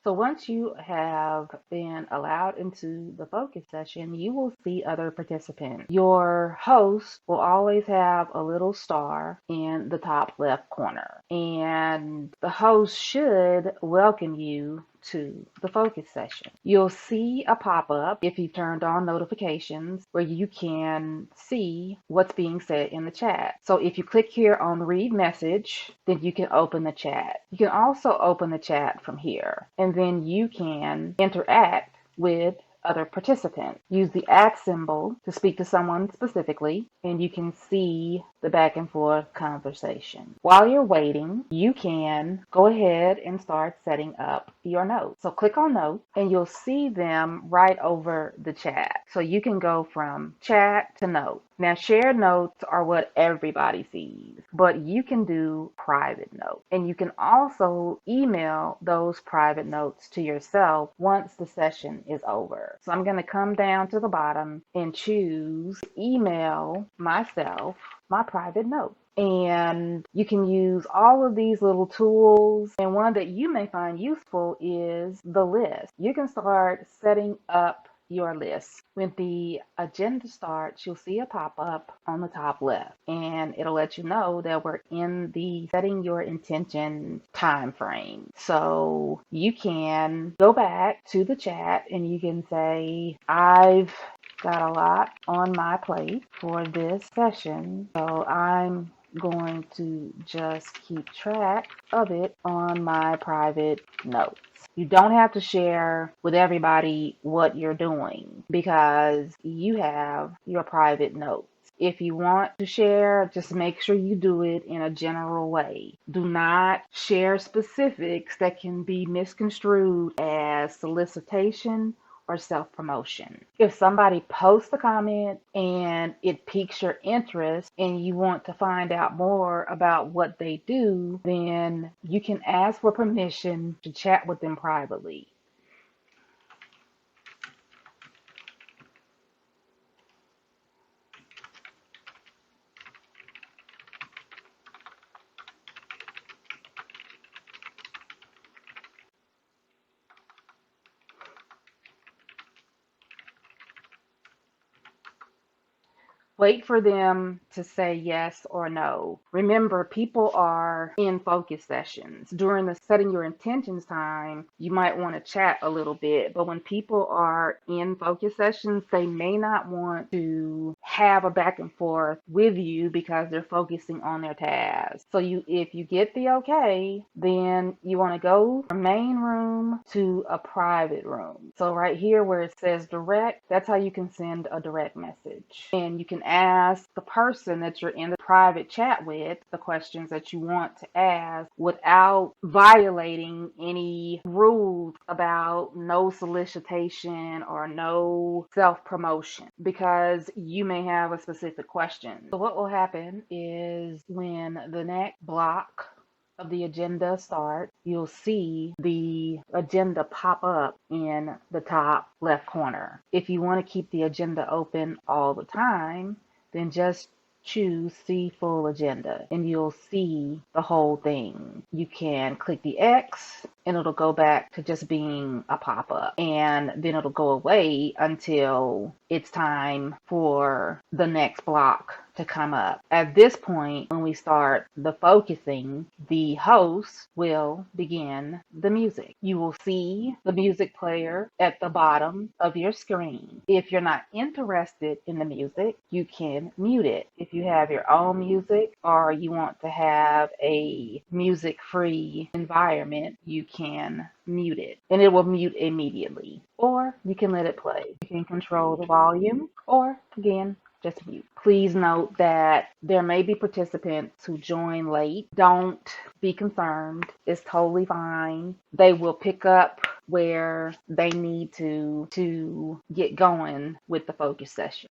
So once you have been allowed into the focus session, you will see other participants. Your host will always have a little star in the top left corner, and the host should welcome you to the focus session. You'll see a pop-up if you turned on notifications where you can see what's being said in the chat. So if you click here on read message, then you can open the chat. You can also open the chat from here, and then you can interact with other participants. Use the @ symbol to speak to someone specifically, and you can see the back and forth conversation. While you're waiting, you can go ahead and start setting up your notes. So click on notes, and you'll see them right over the chat. So you can go from chat to notes. Now, shared notes are what everybody sees, but you can do private notes. And you can also email those private notes to yourself once the session is over. So I'm going to come down to the bottom and choose email myself my private note. And you can use all of these little tools, and one that you may find useful is the list. You can start setting up your list. When the agenda starts, you'll see a pop-up on the top left, and it'll let you know that we're in the setting your intention time frame. So you can go back to the chat and you can say, I've got a lot on my plate for this session, so I'm going to just keep track of it on my private notes. You don't have to share with everybody what you're doing because you have your private notes. If you want to share, just make sure you do it in a general way. Do not share specifics that can be misconstrued as solicitation or self-promotion. If somebody posts a comment and it piques your interest and you want to find out more about what they do, then you can ask for permission to chat with them privately. Wait for them to say yes or no. Remember, people are in focus sessions. During the setting your intentions time, you might want to chat a little bit, but when people are in focus sessions, they may not want to have a back and forth with you because they're focusing on their task. So if you get the okay, then you want to go from main room to a private room. So right here where it says direct, that's how you can send a direct message. And you can ask the person that you're in the private chat with the questions that you want to ask without violating any rules about no solicitation or no self-promotion, because you may have a specific question. So what will happen is when the next block of the agenda start, you'll see the agenda pop up in the top left corner. If you want to keep the agenda open all the time, then just choose see full agenda and you'll see the whole thing. You can click the X and it'll go back to just being a pop-up, and then it'll go away until it's time for the next block to come up. At this point, when we start the focusing, the host will begin the music. You will see the music player at the bottom of your screen. If you're not interested in the music, you can mute it. If you have your own music or you want to have a music-free environment, you can mute it and it will mute immediately. Or you can let it play. You can control the volume, or again, just mute. Please note that there may be participants who join late. Don't be concerned. It's totally fine. They will pick up where they need to get going with the focus session.